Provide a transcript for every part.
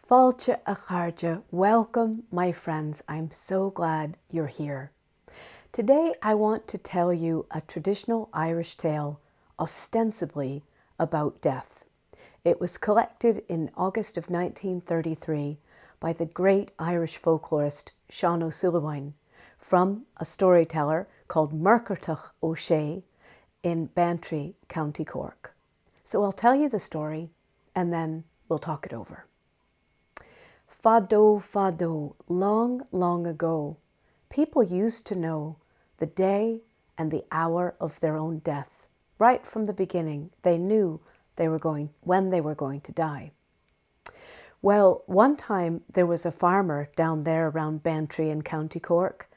Fáilte a chairde, welcome my friends. I'm so glad you're here. Today I want to tell you a traditional Irish tale, ostensibly about death. It was collected in August of 1933 by the great Irish folklorist Seán ó Súilleabháin from a storyteller called Muirchertach O'Shea in Bantry, County Cork. So I'll tell you the story and then we'll talk it over. Fado, fado, long, long ago, people used to know the day and the hour of their own death. Right from the beginning, they knew when they were going to die. Well, one time there was a farmer down there around Bantry in County Cork,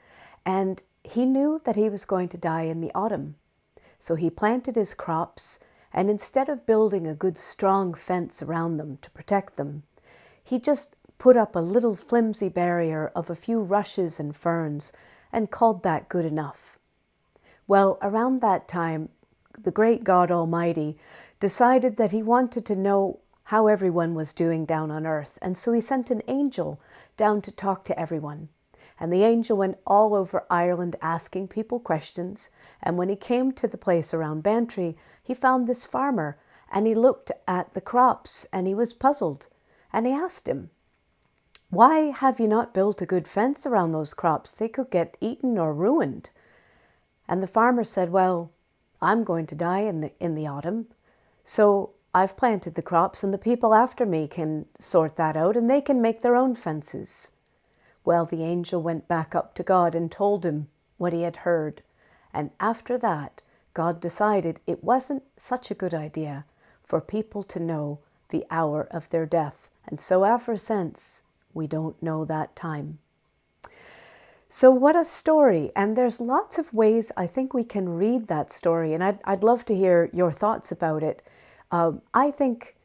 and he knew that he was going to die in the autumn. So he planted his crops, and instead of building a good strong fence around them to protect them, he just put up a little flimsy barrier of a few rushes and ferns and called that good enough. Well, around that time, the great God Almighty decided that he wanted to know how everyone was doing down on earth, and so he sent an angel down to talk to everyone. And the angel went all over Ireland asking people questions, and when he came to the place around Bantry, he found this farmer, and he looked at the crops, and he was puzzled, and he asked him, "Why have you not built a good fence around those crops? They could get eaten or ruined." And the farmer said, "Well, I'm going to die in the autumn, so I've planted the crops and the people after me can sort that out and they can make their own fences." Well, the angel went back up to God and told him what he had heard. And after that, God decided it wasn't such a good idea for people to know the hour of their death. And so ever since, we don't know that time. So what a story. And there's lots of ways I think we can read that story. And I'd love to hear your thoughts about it. I think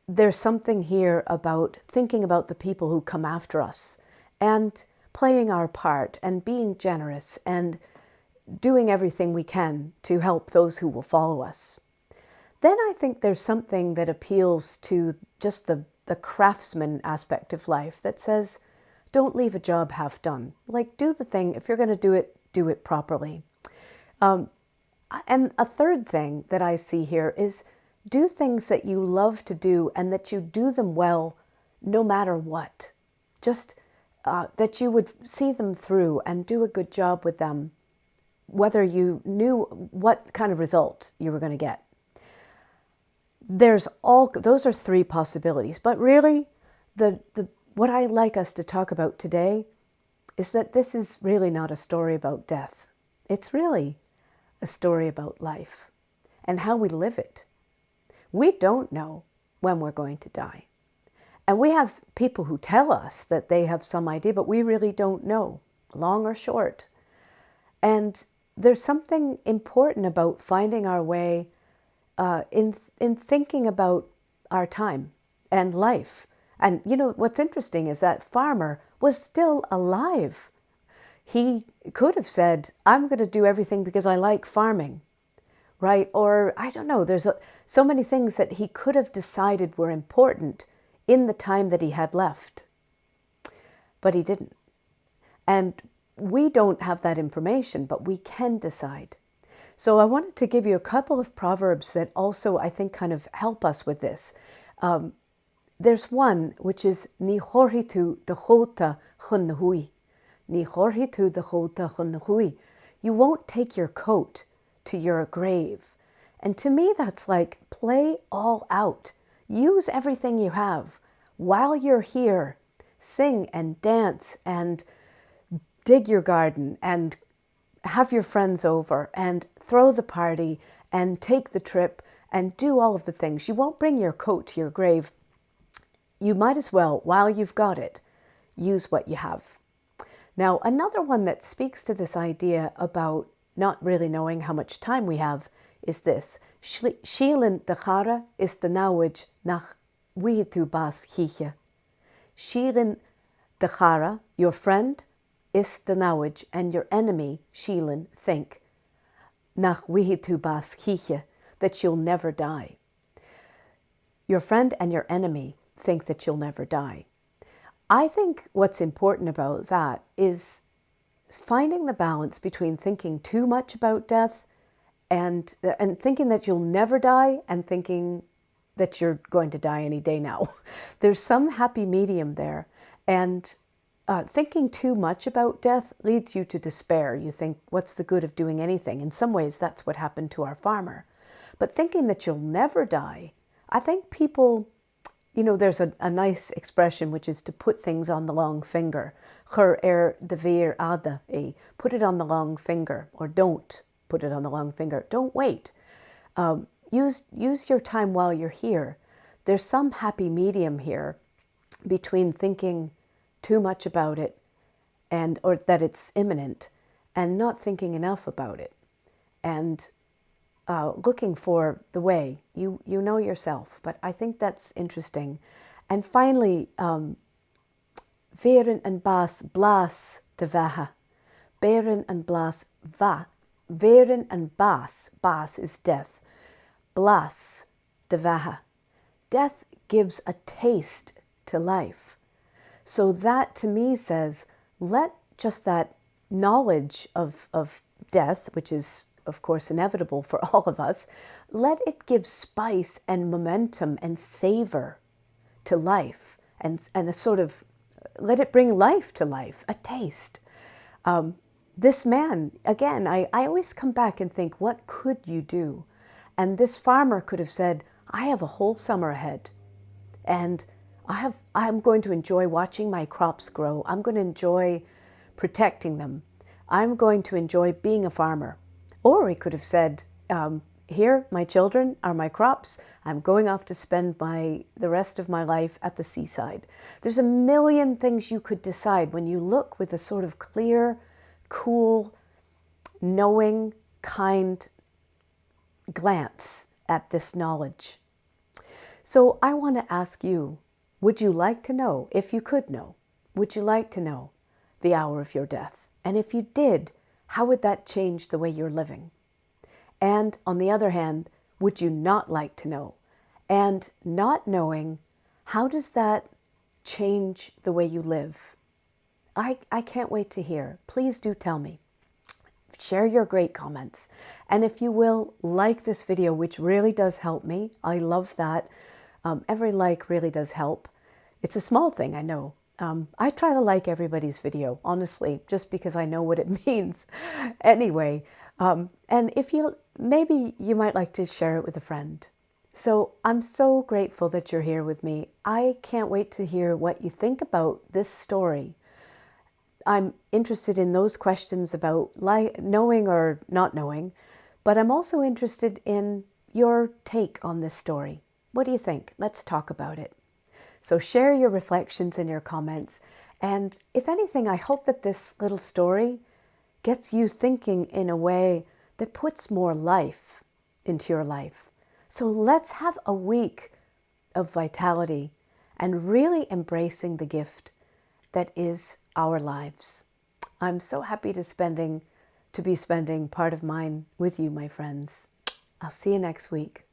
there's something here about thinking about the people who come after us and playing our part and being generous and doing everything we can to help those who will follow us. Then I think there's something that appeals to just the craftsman aspect of life that says, don't leave a job half done. Like, do the thing. If you're going to do it properly. And a third thing that I see here is do things that you love to do and that you do them well no matter what. Just that you would see them through and do a good job with them, whether you knew what kind of result you were going to get. Those are three possibilities, but really what I'd like us to talk about today is that this is really not a story about death. It's really a story about life and how we live it. We don't know when we're going to die. And we have people who tell us that they have some idea, but we really don't know, long or short. And there's something important about finding our way in thinking about our time and life. And you know, what's interesting is that farmer was still alive. He could have said, I'm going to do everything because I like farming, right? Or I don't know, there's so many things that he could have decided were important in the time that he had left. But he didn't. And we don't have that information, but we can decide. So I wanted to give you a couple of proverbs that also, I think, kind of help us with this. There's one which is Ní chóirithú de chóta chun huaighe. Ní chóirithú de chóta chun huaighe. You won't take your coat to your grave. And to me, that's like play all out. Use everything you have while you're here. Sing and dance and dig your garden and have your friends over and throw the party and take the trip and do all of the things. You won't bring your coat to your grave. You might as well, while you've got it, use what you have. Now, another one that speaks to this idea about not really knowing how much time we have is this. Síleann de chara is the namhaid nach bhfaighfidh. Síleann de chara, your friend, is the namhaid, and your enemy, Síleann, think, nach bhfaighfidh, that you'll never die. Your friend and your enemy think that you'll never die. I think what's important about that is finding the balance between thinking too much about death and thinking that you'll never die and thinking that you're going to die any day now. There's some happy medium there. And thinking too much about death leads you to despair. You think, what's the good of doing anything? In some ways, that's what happened to our farmer. But thinking that you'll never die, I think people, there's a nice expression, which is to put things on the long finger. Chur de vir ada e. Put it on the long finger, or don't put it on the long finger. Don't wait. Use your time while you're here. There's some happy medium here between thinking too much about it or that it's imminent and not thinking enough about it and looking for the way. You know yourself, but I think that's interesting. And finally, Veren and bas blas de vaha. Beren and blas va. Veren and bas. Bas is death. Blas de vaha. Death gives a taste to life. So that to me says, let just that knowledge of death, which is of course inevitable for all of us, let it give spice and momentum and savor to life and a sort of, let it bring life to life, a taste. This man, again, I always come back and think, what could you do? And this farmer could have said, I have a whole summer ahead and I'm going to enjoy watching my crops grow. I'm going to enjoy protecting them. I'm going to enjoy being a farmer. Or he could have said, here, my children are my crops. I'm going off to spend the rest of my life at the seaside. There's a million things you could decide when you look with a sort of clear, cool, knowing, kind glance at this knowledge. So I want to ask you, would you like to know, if you could know, would you like to know the hour of your death? And if you did, how would that change the way you're living? And on the other hand, would you not like to know? And not knowing, how does that change the way you live? I can't wait to hear. Please do tell me. Share your great comments. And if you will, like this video, which really does help me. I love that. Every like really does help. It's a small thing, I know. I try to like everybody's video, honestly, just because I know what it means. Anyway, and if maybe you might like to share it with a friend. So I'm so grateful that you're here with me. I can't wait to hear what you think about this story. I'm interested in those questions about knowing or not knowing, but I'm also interested in your take on this story. What do you think? Let's talk about it. So share your reflections in your comments. And if anything, I hope that this little story gets you thinking in a way that puts more life into your life. So let's have a week of vitality and really embracing the gift that is our lives. I'm so happy to be spending part of mine with you, my friends. I'll see you next week.